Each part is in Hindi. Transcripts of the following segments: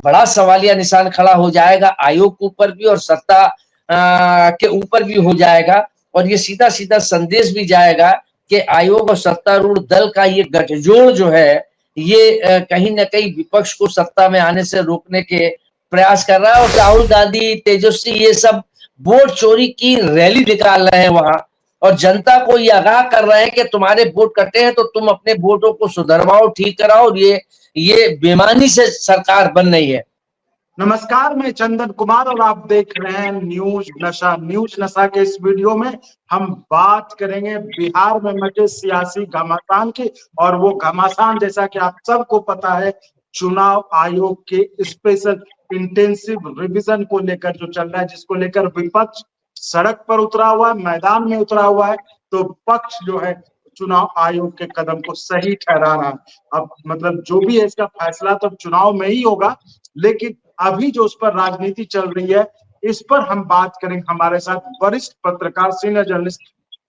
बड़ा सवालिया निशान खड़ा हो जाएगा आयोग के ऊपर भी और सत्ता के ऊपर भी हो जाएगा। और ये सीधा सीधा संदेश भी जाएगा कि आयोग और सत्तारूढ़ दल का ये गठजोड़ जो है ये कहीं ना कहीं विपक्ष को सत्ता में आने से रोकने के प्रयास कर रहा है। और राहुल गांधी, तेजस्वी ये सब वोट चोरी की रैली निकाल रहे हैं वहां, और जनता को ये आगाह कर रहे हैं कि तुम्हारे वोट कटे हैं तो तुम अपने वोटों को सुधरवाओ, ठीक कराओ। ये बेईमानी से सरकार बन रही है। नमस्कार, मैं चंदन कुमार और आप देख रहे हैं न्यूज नशा। न्यूज नशा के इस वीडियो में हम बात करेंगे बिहार में मचे सियासी घमासान की। और वो घमासान, जैसा कि आप सबको पता है, चुनाव आयोग के स्पेशल इंटेंसिव रिवीजन को लेकर जो चल रहा है, जिसको लेकर विपक्ष सड़क पर उतरा हुआ है, मैदान में उतरा हुआ है। तो पक्ष जो है चुनाव आयोग के कदम को सही ठहरा रहा है। अब मतलब जो भी है इसका फैसला तो चुनाव में ही होगा, लेकिन अभी जो उस पर राजनीति चल रही है इस पर हम बात करेंगे। हमारे साथ वरिष्ठ पत्रकार, सीनियर जर्नलिस्ट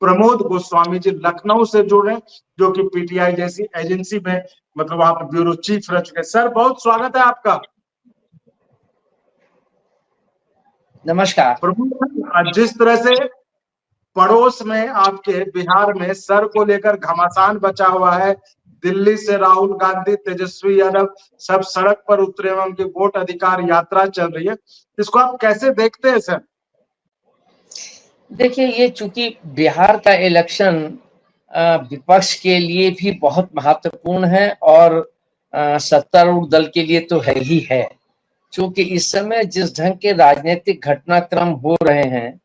प्रमोद गोस्वामी जी लखनऊ से जुड़ रहे हैं, जो कि पीटीआई जैसी एजेंसी में मतलब आप ब्यूरो चीफ रह चुके हैं। सर, बहुत स्वागत है आपका। नमस्कार। प्रमोद, जिस तरह से पड़ोस में आपके बिहार में सर को लेकर घमासान बचा हुआ है, दिल्ली से राहुल गांधी, तेजस्वी यादव सब सड़क पर उतरे हुए, उनकी वोट अधिकार यात्रा चल रही है, इसको आप कैसे देखते हैं सर? देखिए, ये चूंकि बिहार का इलेक्शन विपक्ष के लिए भी बहुत महत्वपूर्ण है और सत्तारूढ़ दल के लिए तो है ही है। क्योंकि इस समय जिस ढंग के राजनीतिक घटनाक्रम हो रहे हैं,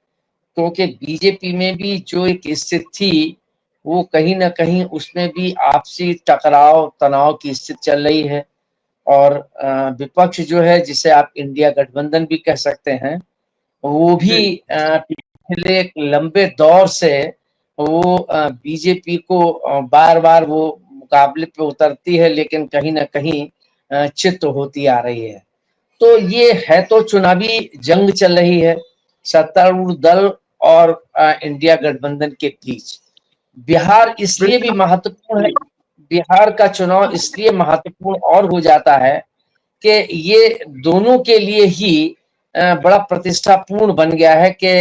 क्योंकि बीजेपी में भी जो एक स्थिति थी वो कहीं ना कहीं उसमें भी आपसी टकराव तनाव की स्थिति चल रही है। और विपक्ष जो है, जिसे आप इंडिया गठबंधन भी कह सकते हैं, वो भी पिछले एक लंबे दौर से वो बीजेपी को बार बार वो मुकाबले पे उतरती है, लेकिन कहीं ना कहीं चित होती आ रही है। तो ये है तो चुनावी जंग चल रही है सत्तारूढ़ दल और इंडिया गठबंधन के बीच। बिहार इसलिए भी महत्वपूर्ण है, बिहार का चुनाव इसलिए महत्वपूर्ण और हो जाता है कि ये दोनों के लिए ही बड़ा प्रतिष्ठापूर्ण बन गया है कि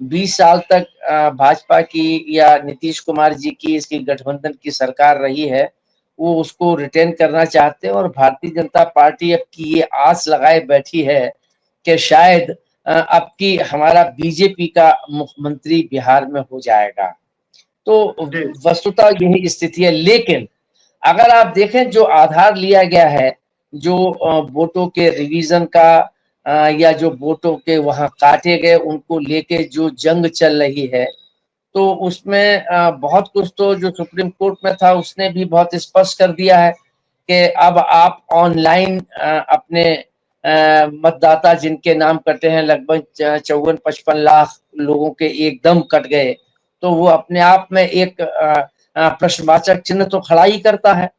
20 साल तक भाजपा की या नीतीश कुमार जी की इसकी गठबंधन की सरकार रही है, वो उसको रिटेन करना चाहते हैं। और भारतीय जनता पार्टी अब की ये आस लगाए बैठी है कि शायद अब की हमारा बीजेपी का मुख्यमंत्री बिहार में हो जाएगा। तो वस्तुतः यही स्थिति है। लेकिन अगर आप देखें जो आधार लिया गया है, जो वोटों के रिवीजन का या जो वोटों के वहां काटे गए उनको लेके जो जंग चल रही है, तो उसमें बहुत कुछ तो जो सुप्रीम कोर्ट में था उसने भी बहुत स्पष्ट कर दिया है कि अब आप ऑनलाइन अपने मतदाता जिनके नाम कटे हैं, लगभग 54-55 लाख लोगों के एकदम कट गए, तो वो अपने आप में एक प्रश्नवाचक चिन्ह तो खड़ा ही करता है।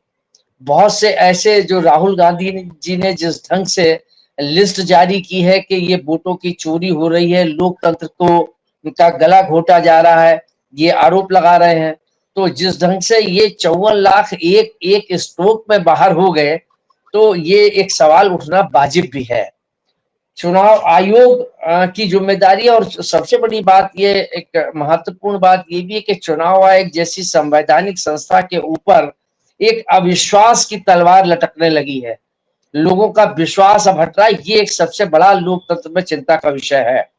बहुत से ऐसे जो राहुल गांधी जी ने जिस ढंग से लिस्ट जारी की है कि ये वोटों की चोरी हो रही है, लोकतंत्र को का गला घोटा जा रहा है, ये आरोप लगा रहे हैं। तो जिस ढंग से ये 54 लाख एक एक स्ट्रोक में बाहर हो गए, तो ये एक सवाल उठना वाजिब भी है। चुनाव आयोग की जिम्मेदारी, और सबसे बड़ी बात ये, एक महत्वपूर्ण बात ये भी है कि चुनाव आयोग जैसी संवैधानिक संस्था के ऊपर एक अविश्वास की तलवार लटकने लगी है। लोगों का विश्वास अब हट रहा है। ये एक सबसे बड़ा लोकतंत्र में चिंता का विषय है।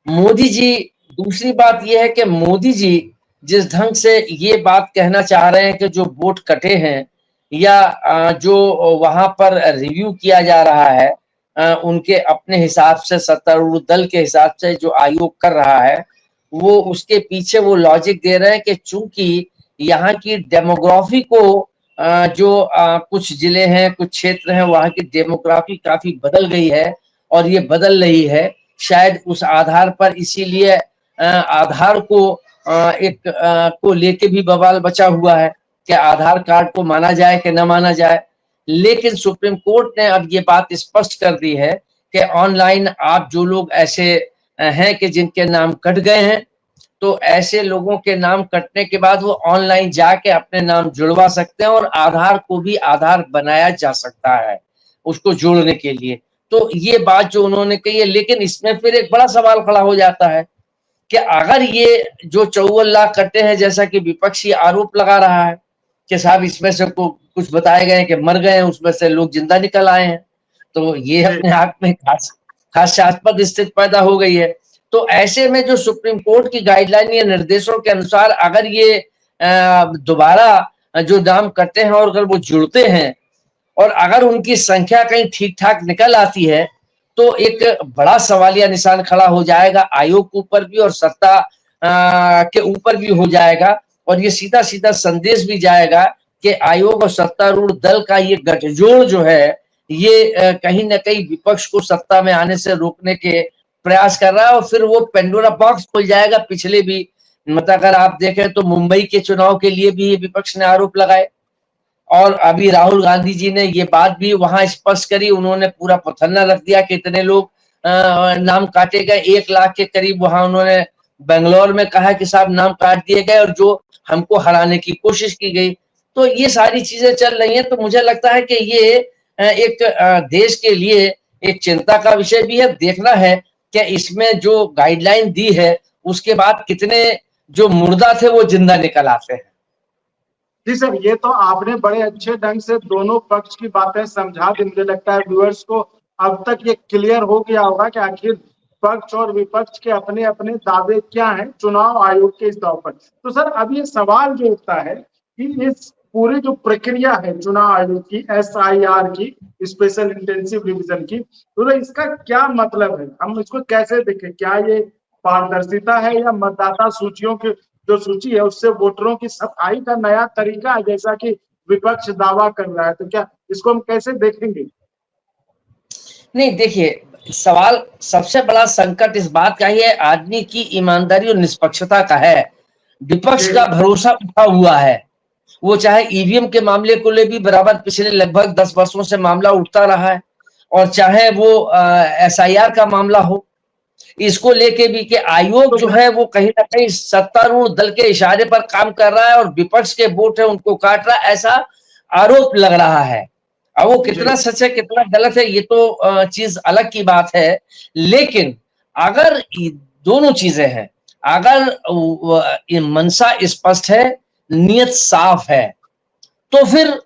मोदी जी, दूसरी बात यह है कि मोदी जी जिस ढंग से ये बात कहना चाह रहे हैं कि जो वोट कटे हैं या जो वहां पर रिव्यू किया जा रहा है, उनके अपने हिसाब से सत्तारूढ़ दल के हिसाब से जो आयोग कर रहा है, वो उसके पीछे वो लॉजिक दे रहे हैं कि चूंकि यहाँ की डेमोग्राफी को जो कुछ जिले हैं, कुछ क्षेत्र हैं, वहाँ की डेमोग्राफी काफी बदल गई है और ये बदल रही है। शायद उस आधार पर इसीलिए आधार को को लेके भी बवाल बचा हुआ है कि आधार कार्ड को माना जाए कि न माना जाए। लेकिन सुप्रीम कोर्ट ने अब ये बात स्पष्ट कर दी है कि ऑनलाइन आप जो लोग ऐसे हैं कि जिनके नाम कट गए हैं, तो ऐसे लोगों के नाम कटने के बाद वो ऑनलाइन जाके अपने नाम जुड़वा सकते हैं और आधार को भी आधार बनाया जा सकता है। उसको जोड़ने के लिए। तो ये बात जो उन्होंने कही है, लेकिन इसमें फिर एक बड़ा सवाल खड़ा हो जाता है कि अगर ये जो 54 लाख कट्टे हैं, जैसा कि विपक्षी आरोप लगा रहा है कि साहब इसमें से कुछ बताए गए हैं कि मर गए हैं, उसमें से लोग जिंदा निकल आए हैं, तो ये अपने आप में हास्यास्पद स्थिति पैदा हो गई है। तो ऐसे में जो सुप्रीम कोर्ट की गाइडलाइन या निर्देशों के अनुसार अगर ये दोबारा जो नाम कट्टे हैं और अगर वो जुड़ते हैं और अगर उनकी संख्या कहीं ठीक ठाक निकल आती है, तो एक बड़ा सवालिया निशान खड़ा हो जाएगा आयोग के ऊपर भी और सत्ता के ऊपर भी हो जाएगा। और ये सीधा सीधा संदेश भी जाएगा कि आयोग और सत्तारूढ़ दल का ये गठजोड़ जो है, ये कहीं ना कहीं विपक्ष को सत्ता में आने से रोकने के प्रयास कर रहा है। और फिर वो पेंडोरा बॉक्स खुल जाएगा। पिछले भी मतलब अगर आप देखें तो मुंबई के चुनाव के लिए भी विपक्ष ने आरोप लगाए और अभी राहुल गांधी जी ने ये बात भी वहां स्पष्ट करी, उन्होंने पूरा पथन्ना रख दिया कि इतने लोग नाम काटे गए, 1 लाख के करीब वहां उन्होंने बेंगलोर में कहा कि साहब नाम काट दिए गए और जो हमको हराने की कोशिश की गई। तो ये सारी चीजें चल रही हैं। तो मुझे लगता है कि ये एक देश के लिए एक चिंता का विषय भी है। देखना है कि इसमें जो गाइडलाइन दी है उसके बाद कितने जो मुर्दा थे वो जिंदा निकल आते हैं। जी सर, ये तो आपने बड़े अच्छे ढंग से दोनों पक्ष की बातें समझा दी। मुझे लगता है व्यूअर्स को अब तक ये क्लियर हो गया होगा कि आखिर पक्ष और विपक्ष के अपने अपने दावे क्या हैं चुनाव आयोग के इस दाव पर। तो सर अब ये सवाल जो उठता है कि इस पूरी जो प्रक्रिया है चुनाव आयोग की, SIR की, स्पेशल इंटेंसिव रिवीजन की, तो इसका क्या मतलब है, हम इसको कैसे देखें? क्या ये पारदर्शिता है या मतदाता सूचियों के जो सूची है उससे वोटरों की सफाई का नया तरीका है, जैसा कि विपक्ष दावा कर रहा है? तो क्या इसको हम कैसे देखेंगे? नहीं, देखिए, सवाल सबसे बड़ा संकट इस बात का ही है, आदमी की ईमानदारी और निष्पक्षता का है। विपक्ष का भरोसा उठा हुआ है। वो चाहे ईवीएम के मामले को ले भी बराबर पिछले लगभग 10 वर्षों से मामला उठता रहा है, और चाहे वो SIR का मामला हो, इसको लेके भी कि आयोग जो है वो कहीं ना कहीं सत्तारूढ़ दल के इशारे पर काम कर रहा है और विपक्ष के वोट है उनको काट रहा है, ऐसा आरोप लग रहा है। अब वो कितना सच है कितना गलत है ये तो चीज अलग की बात है। लेकिन अगर दोनों चीजें हैं, अगर मंशा स्पष्ट है, नियत साफ है, तो फिर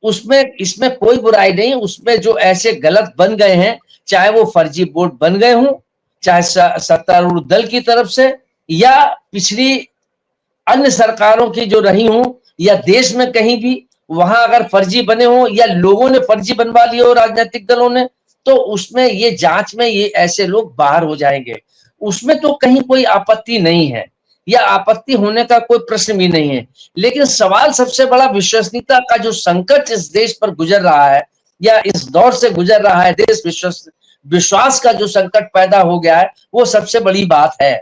उसमें इसमें कोई बुराई नहीं। उसमें जो ऐसे गलत बन गए हैं, चाहे वो फर्जी वोट बन गए हों, चाहे सत्तारूढ़ दल की तरफ से या पिछली अन्य सरकारों की जो रही हों, या देश में कहीं भी वहां अगर फर्जी बने हों या लोगों ने फर्जी बनवा लिए हो राजनीतिक दलों ने, तो उसमें ये जांच में ये ऐसे लोग बाहर हो जाएंगे। उसमें तो कहीं कोई आपत्ति नहीं है या आपत्ति होने का कोई प्रश्न भी नहीं है। लेकिन सवाल सबसे बड़ा विश्वसनीयता का जो संकट इस देश पर गुजर रहा है या इस दौर से गुजर रहा है, देश विश्वास का जो संकट पैदा हो गया है, वो सबसे बड़ी बात है।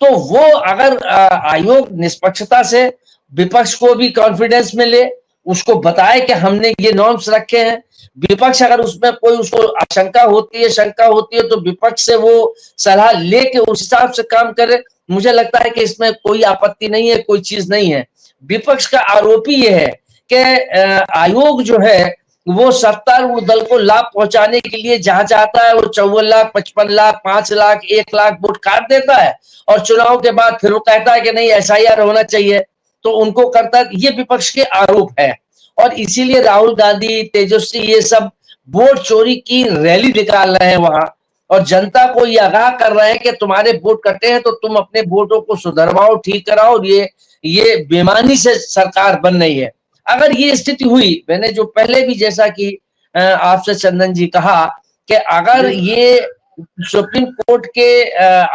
तो वो अगर आयोग निष्पक्षता से विपक्ष को भी कॉन्फिडेंस में ले, उसको बताए कि हमने ये नॉर्म्स रखे हैं, विपक्ष अगर उसमें कोई उसको आशंका होती है, शंका होती है, तो विपक्ष से वो सलाह लेके उस हिसाब से काम करे, मुझे लगता है कि इसमें कोई आपत्ति नहीं है, कोई चीज नहीं है। विपक्ष का आरोप ही ये है कि आयोग जो है वो सत्तारूढ़ दल को लाभ पहुंचाने के लिए जहां चाहता है वो 54 लाख, 55 लाख, 5 लाख, 1 लाख वोट काट देता है और चुनाव के बाद फिर वो कहता है कि नहीं SIR होना चाहिए, तो उनको करता है। ये विपक्ष के आरोप है और इसीलिए राहुल गांधी, तेजस्वी ये सब वोट चोरी की रैली निकाल रहे हैं वहां और जनता को ये आगाह कर रहे हैं कि तुम्हारे वोट कटे हैं तो तुम अपने वोटों को सुधरवाओ, ठीक कराओ। ये बेईमानी से सरकार बन रही है। अगर ये स्थिति हुई, मैंने जो पहले भी जैसा कि आपसे चंदन जी कहा कि अगर ये सुप्रीम कोर्ट के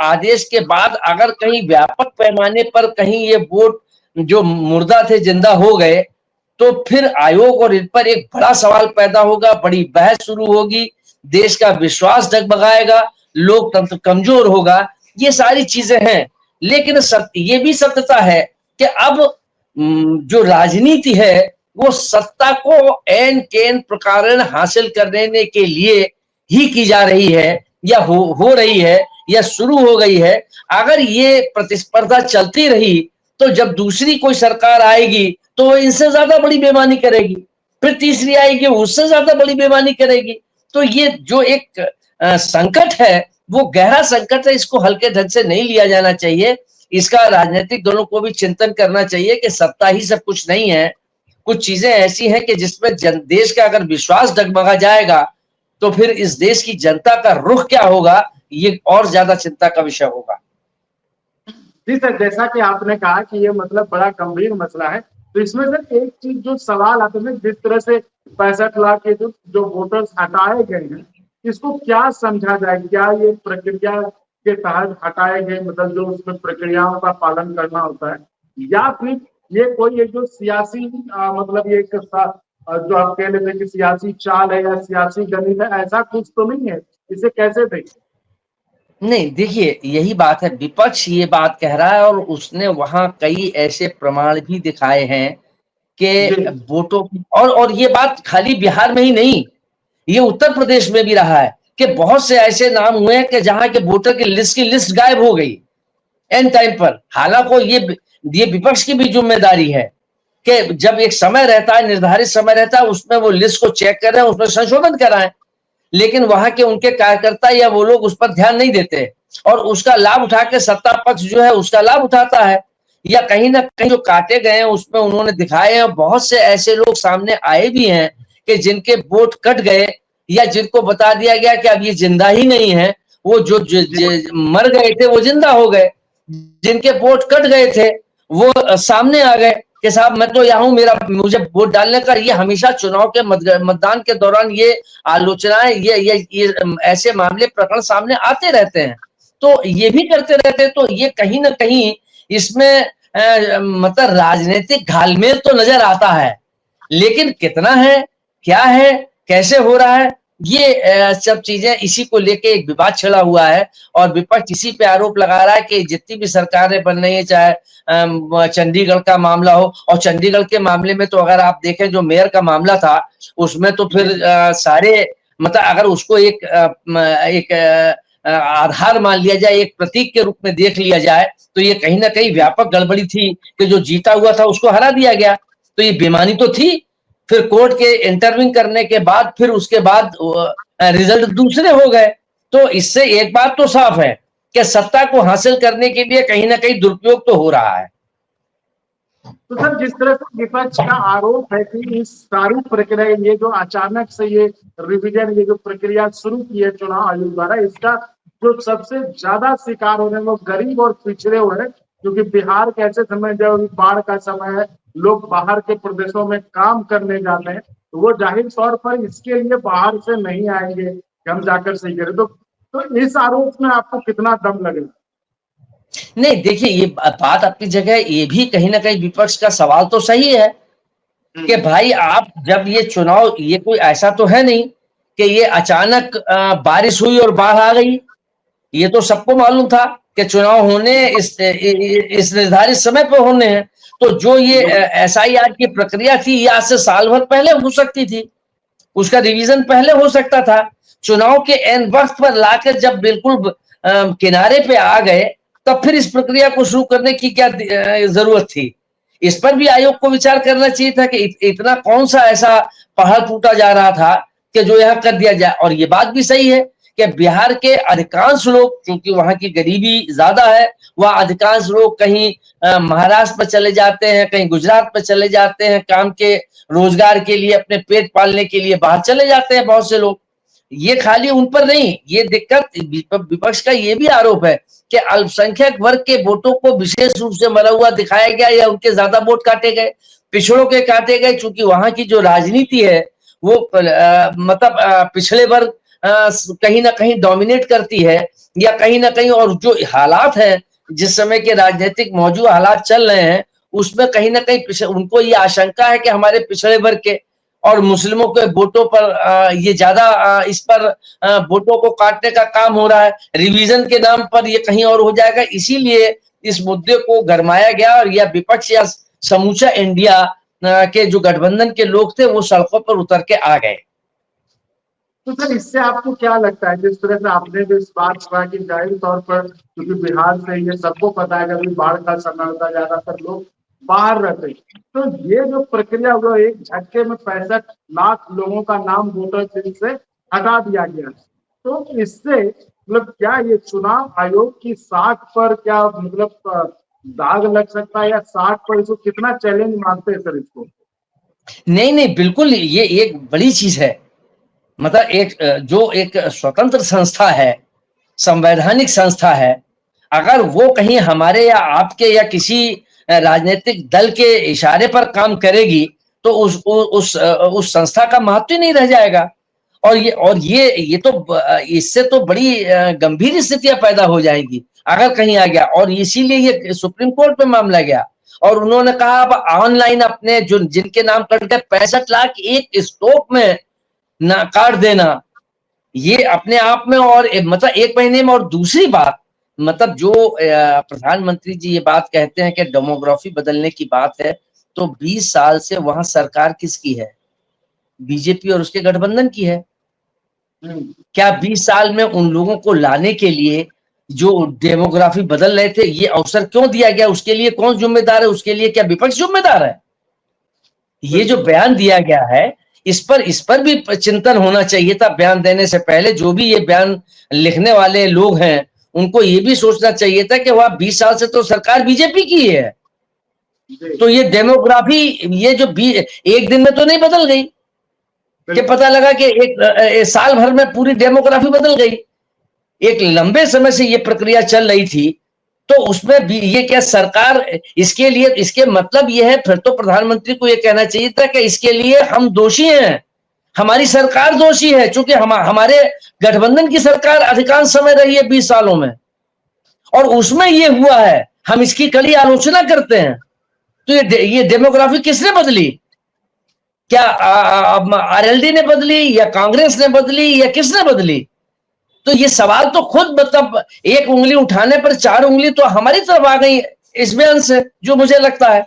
आदेश के बाद अगर कहीं व्यापक पैमाने पर कहीं ये वोट जो मुर्दा थे जिंदा हो गए, तो फिर आयोग और इन पर एक बड़ा सवाल पैदा होगा, बड़ी बहस शुरू होगी, देश का विश्वास डगमगाएगा, लोकतंत्र कमजोर होगा। ये सारी चीजें हैं। लेकिन ये भी सत्यता है कि अब जो राजनीति है वो सत्ता को एन केन प्रकार हासिल करने के लिए ही की जा रही है या हो रही है या शुरू हो गई है। अगर ये प्रतिस्पर्धा चलती रही तो जब दूसरी कोई सरकार आएगी तो वो इनसे ज्यादा बड़ी बेईमानी करेगी। फिर तीसरी आएगी उससे ज्यादा बड़ी बेईमानी करेगी। तो ये जो एक संकट है वो गहरा संकट है, इसको हल्के ढंग से नहीं लिया जाना चाहिए। इसका राजनीतिक दलों को भी चिंतन करना चाहिए कि सत्ता ही सब कुछ नहीं है। कुछ चीजें ऐसी हैं कि जिसमें देश का अगर विश्वास डगमगा जाएगा तो फिर इस देश की जनता का रुख क्या होगा, ये और ज्यादा चिंता का विषय होगा। जी सर, जैसा कि आपने कहा कि ये मतलब बड़ा गंभीर मसला है, तो इसमें सर एक चीज जो सवाल आता है, जिस तरह से 65 लाख के जो वोटर्स हटाए गए हैं, इसको क्या समझा जाए? क्या ये प्रक्रिया के तहत हटाए गए, मतलब जो उसमें प्रक्रियाओं का पालन करना होता है, या फिर ये कोई एक जो सियासी मतलब ये जो आप कह लेते हैं कि सियासी चाल है या सियासी गणित है, ऐसा कुछ तो नहीं है? इसे कैसे देखें? नहीं, देखिए यही बात है, विपक्ष ये बात कह रहा है और उसने वहां कई ऐसे प्रमाण भी दिखाए हैं कि जी वोटों की, और ये बात खाली बिहार में ही नहीं, ये उत्तर प्रदेश में भी रहा है कि बहुत से ऐसे नाम हुए हैं कि जहां के वोटर की लिस्ट गायब हो गई एन टाइम पर। हालांकि ये विपक्ष की भी जिम्मेदारी है कि जब एक समय रहता है, निर्धारित समय रहता है, उसमें वो लिस्ट को चेक करें, उसमें संशोधन कराएं, लेकिन वहां के उनके कार्यकर्ता या वो लोग उस पर ध्यान नहीं देते और उसका लाभ उठा के सत्ता पक्ष जो है उसका लाभ उठाता है। या कहीं ना कहीं जो काटे गए हैं उसमें उन्होंने दिखाए हैं, बहुत से ऐसे लोग सामने आए भी हैं कि जिनके वोट कट गए या जिनको बता दिया गया कि अब ये जिंदा ही नहीं है, वो मर गए थे वो जिंदा हो गए, जिनके वोट कट गए थे वो सामने आ गए कि साहब मैं तो यहाँ हूं, मुझे वोट डालने का। ये हमेशा चुनाव के मतदान के दौरान ये आलोचनाएं, ये ऐसे मामले प्रकरण सामने आते रहते हैं, तो ये भी करते रहते हैं। तो ये कहीं ना कहीं इसमें मतलब राजनीतिक घालमेल तो नजर आता है, लेकिन कितना है, क्या है, कैसे हो रहा है, ये सब चीजें, इसी को लेके एक विवाद छिड़ा हुआ है और विपक्ष इसी पे आरोप लगा रहा है कि जितनी भी सरकारें बन रही है, चाहे चंडीगढ़ का मामला हो, और चंडीगढ़ के मामले में तो अगर आप देखें जो मेयर का मामला था उसमें तो फिर सारे, मतलब अगर उसको एक आधार मान लिया जाए, एक प्रतीक के रूप में देख लिया जाए, तो ये कहीं ना कहीं व्यापक गड़बड़ी थी कि जो जीता हुआ था उसको हरा दिया गया, तो ये बेईमानी तो थी। फिर कोर्ट के इंटरव्यू करने के बाद फिर उसके बाद रिजल्ट दूसरे हो गए। तो इससे एक बात तो साफ है कि सत्ता को हासिल करने के लिए कहीं ना कहीं दुरुपयोग तो हो रहा है। तो सर, जिस तरह से विपक्ष का आरोप है कि इस सारी प्रक्रिया, ये जो अचानक से ये रिवीजन, ये जो प्रक्रिया शुरू की है चुनाव आयोग द्वारा, इसका जो सबसे ज्यादा शिकार हो रहे हैं वो गरीब और पिछड़े हुए हैं, क्योंकि बिहार के ऐसे समय जब बाढ़ का समय है, लोग बाहर के प्रदेशों में काम करने जाते हैं, तो वो जाहिर तौर पर इसके लिए बाहर से नहीं आएंगे कि हम जाकर सही करें। तो इस आरोप में आपको कितना दम लगेगा? नहीं, देखिए ये बात अपनी जगह, ये भी कहीं ना कहीं विपक्ष का सवाल तो सही है कि भाई आप जब ये चुनाव, ये कोई ऐसा तो है नहीं कि ये अचानक बारिश हुई और बाढ़ आ गई। ये तो सबको मालूम था कि चुनाव होने इस निर्धारित समय पर होने हैं। तो जो ये SIR की प्रक्रिया थी ये आज से साल भर पहले हो सकती थी, उसका रिवीजन पहले हो सकता था। चुनाव के एन वक्त पर लाकर जब बिल्कुल किनारे पे आ गए, तब फिर इस प्रक्रिया को शुरू करने की क्या जरूरत थी? इस पर भी आयोग को विचार करना चाहिए था कि इतना कौन सा ऐसा पहाड़ टूटा जा रहा था कि जो यहाँ कर दिया जाए। और ये बात भी सही है कि बिहार के अधिकांश लोग, क्योंकि वहां की गरीबी ज्यादा है, वह अधिकांश लोग कहीं महाराष्ट्र में चले जाते हैं, कहीं गुजरात में चले जाते हैं, काम के रोजगार के लिए, अपने पेट पालने के लिए बाहर चले जाते हैं बहुत से लोग। ये खाली उन पर नहीं, ये दिक्कत विपक्ष का ये भी आरोप है कि अल्पसंख्यक वर्ग के वोटों को विशेष रूप से मरा हुआ दिखाया गया या उनके ज्यादा वोट काटे गए, पिछड़ों के काटे गए, चूंकि वहां की जो राजनीति है वो मतलब पिछड़े वर्ग कहीं ना कहीं डोमिनेट करती है, या कहीं ना कहीं, और जो हालात है, जिस समय के राजनीतिक मौजूदा हालात चल रहे हैं, उसमें कहीं ना कहीं उनको ये आशंका है कि हमारे पिछड़े वर्ग के और मुस्लिमों के वोटों पर ये ज्यादा इस पर वोटों को काटने का काम हो रहा है, रिवीजन के नाम पर ये कहीं और हो जाएगा। इसीलिए इस मुद्दे को गरमाया गया और यह विपक्ष या समूचा इंडिया के जो गठबंधन के लोग थे वो सड़कों पर उतर के आ गए। तो सर, इससे आपको क्या लगता है, जिस तरह से आपने भी इस बात कहा कि जाहिर तौर पर, क्योंकि बिहार से ये सबको पता है कि अभी बाढ़ का समय होता है, ज्यादातर लोग बाहर रहते। तो ये जो प्रक्रिया हुआ, एक झटके में 65 लाख लोगों का नाम वोटर लिस्ट से हटा दिया गया। तो इससे मतलब क्या ये चुनाव आयोग की साख पर क्या मतलब दाग लग सकता है, या साख पर इसको कितना चैलेंज मानते हैं सर इसको? नहीं नहीं, बिल्कुल ये एक बड़ी चीज है। मतलब एक जो एक स्वतंत्र संस्था है, संवैधानिक संस्था है, अगर वो कहीं हमारे या आपके या किसी राजनीतिक दल के इशारे पर काम करेगी तो उस संस्था का महत्व ही नहीं रह जाएगा। और ये तो इससे तो बड़ी गंभीर स्थितियां पैदा हो जाएंगी अगर कहीं आ गया। और इसीलिए ये सुप्रीम कोर्ट में मामला गया और उन्होंने कहा अब ऑनलाइन अपने जो जिनके नाम कट गए 65 लाख एक स्टॉक में ना काट देना, ये अपने आप में और मतलब एक महीने में। और दूसरी बात, मतलब जो प्रधानमंत्री जी ये बात कहते हैं कि डेमोग्राफी बदलने की बात है, तो 20 साल से वहां सरकार किसकी है? बीजेपी और उसके गठबंधन की है। क्या 20 साल में उन लोगों को लाने के लिए जो डेमोग्राफी बदल रहे थे, ये अवसर क्यों दिया गया? उसके लिए कौन जिम्मेदार है? उसके लिए क्या विपक्ष जिम्मेदार है? ये जो बयान दिया गया है, इस पर भी चिंतन होना चाहिए था बयान देने से पहले। जो भी ये बयान लिखने वाले लोग हैं, उनको ये भी सोचना चाहिए था कि वह 20 साल से तो सरकार बीजेपी की है, तो ये डेमोग्राफी ये जो एक दिन में तो नहीं बदल गई कि पता लगा कि एक साल भर में पूरी डेमोग्राफी बदल गई। एक लंबे समय से ये प्रक्रिया चल रही थी, तो उसमें भी ये क्या सरकार इसके लिए, इसके मतलब ये है, फिर तो प्रधानमंत्री को ये कहना चाहिए था कि इसके लिए हम दोषी हैं, हमारी सरकार दोषी है, क्योंकि हमारे गठबंधन की सरकार अधिकांश समय रही है 20 सालों में और उसमें ये हुआ है, हम इसकी कड़ी आलोचना करते हैं। तो ये डेमोग्राफी किसने बदली? क्या आरएलडी ने बदली या कांग्रेस ने बदली या किसने बदली? तो ये सवाल तो खुद मतलब एक उंगली उठाने पर 4 उंगली तो हमारी तरफ आ गई इस बयान से, जो मुझे लगता है।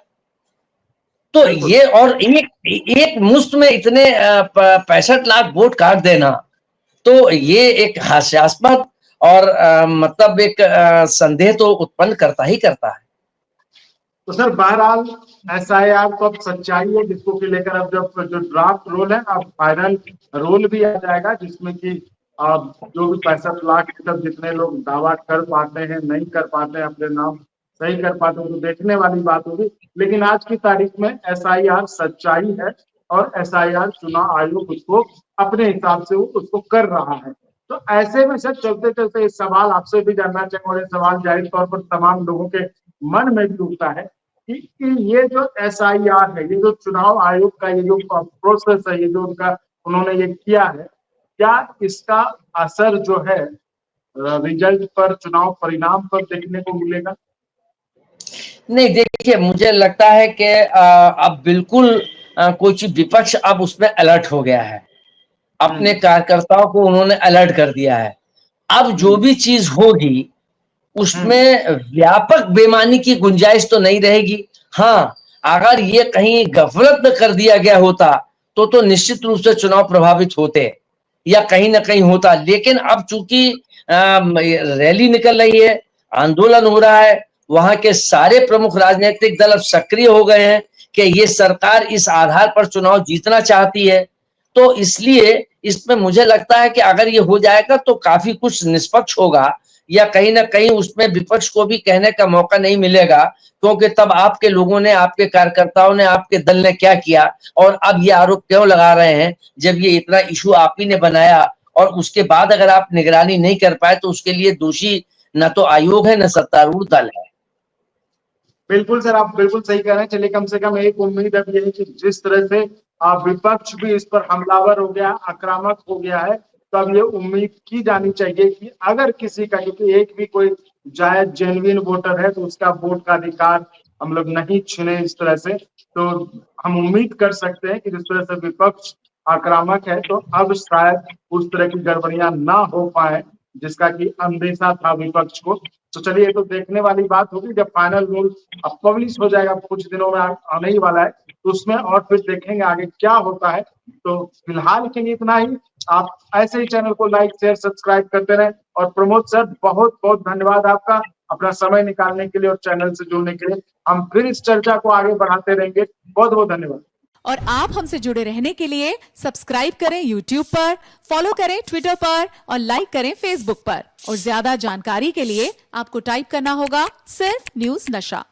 तो ये और एक मुश्त में इतने 65 लाख वोट काट देना, तो ये एक हास्यास्पद और मतलब एक संदेह तो उत्पन्न करता ही करता है। तो सर बहरहाल SIR तो अब सच्चाई है, जिसको कि लेकर अब जब जो ड्राफ्ट रोल है, अब फाइनल रोल भी आ जाएगा, जिसमें कि अब जो भी 65 लाख तक जितने लोग दावा कर पाते हैं, नहीं कर पाते हैं, अपने नाम सही कर पाते हैं, तो देखने वाली बात होगी। लेकिन आज की तारीख में SIR सच्चाई है और SIR चुनाव आयोग उसको अपने हिसाब से उसको कर रहा है। तो ऐसे में सर चलते चलते इस सवाल आपसे भी जानना चाहेंगे, और ये सवाल जाहिर तौर पर तमाम लोगों के मन में भी उठता है कि ये जो SIR है, ये जो चुनाव आयोग का ये जो प्रोसेस है, ये जो उनका उन्होंने ये किया है, क्या इसका असर जो है रिजल्ट पर, चुनाव परिणाम पर देखने को मिलेगा? नहीं, देखिए मुझे लगता है कि अब बिल्कुल कोई विपक्ष अब उसमें अलर्ट हो गया है, अपने कार्यकर्ताओं को उन्होंने अलर्ट कर दिया है। अब जो भी चीज होगी उसमें व्यापक बेईमानी की गुंजाइश तो नहीं रहेगी। हाँ, अगर ये कहीं गफलत में कर दिया गया होता तो निश्चित रूप से चुनाव प्रभावित होते या कहीं ना कहीं होता। लेकिन अब चूंकि रैली निकल रही है, आंदोलन हो रहा है, वहां के सारे प्रमुख राजनीतिक दल अब सक्रिय हो गए हैं कि ये सरकार इस आधार पर चुनाव जीतना चाहती है। तो इसलिए इसमें मुझे लगता है कि अगर ये हो जाएगा तो काफी कुछ निष्पक्ष होगा, या कहीं ना कहीं उसमें विपक्ष को भी कहने का मौका नहीं मिलेगा, क्योंकि तब आपके लोगों ने, आपके कार्यकर्ताओं ने, आपके दल ने क्या किया और अब ये आरोप क्यों लगा रहे हैं, जब ये इतना इशू आप ही ने बनाया और उसके बाद अगर आप निगरानी नहीं कर पाए तो उसके लिए दोषी न तो आयोग है न सत्तारूढ़ दल है। बिल्कुल सर, आप बिल्कुल सही कह रहे हैं। चलिए, कम से कम एक उम्मीद अब ये है कि जिस तरह से विपक्ष भी इस पर हमलावर हो गया, आक्रामक हो गया है, तो अब ये उम्मीद की जानी चाहिए कि अगर किसी का, क्योंकि एक भी कोई जायज जेन्युइन वोटर है, तो उसका वोट का अधिकार हम लोग नहीं छीने इस तरह से। तो हम उम्मीद कर सकते हैं कि जिस तरह से विपक्ष आक्रामक है, तो अब शायद उस तरह की गड़बड़ियां ना हो पाए जिसका कि अंदेशा था विपक्ष को। तो चलिए, ये तो देखने वाली बात होगी जब फाइनल रूल अब पब्लिश हो जाएगा, कुछ दिनों में आने ही वाला है, तो उसमें और फिर देखेंगे आगे क्या होता है। तो फिलहाल के लिए इतना ही। आप ऐसे ही चैनल को लाइक शेयर सब्सक्राइब करते रहें। और प्रमोद सर, बहुत बहुत धन्यवाद आपका। अपना समय निकालने के लिए और चैनल से जुड़ने के लिए। हम फिर इस चर्चा को आगे बढ़ाते रहेंगे। बहुत बहुत धन्यवाद। और आप हमसे जुड़े रहने के लिए सब्सक्राइब करें YouTube पर, फॉलो करें ट्विटर पर और लाइक करें Facebook पर। और ज्यादा जानकारी के लिए आपको टाइप करना होगा सिर्फ न्यूज नशा।